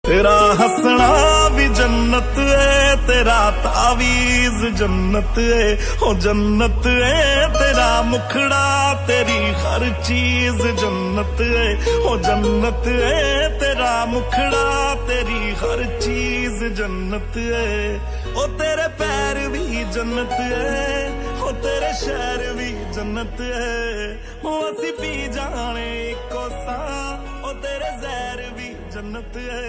तेरा हंसना भी जन्नत है, तेरा तावीज जन्नत है, ओ जन्नत है तेरा मुखड़ा, तेरी हर चीज जन्नत है, ओ जन्नत है तेरा मुखड़ा, तेरी हर चीज जन्नत है, ओ तेरे पैर भी जन्नत है, ओ तेरे शहर भी जन्नत है, ओ असी पी जाने को सा, ओ तेरे जहर भी जन्नत है।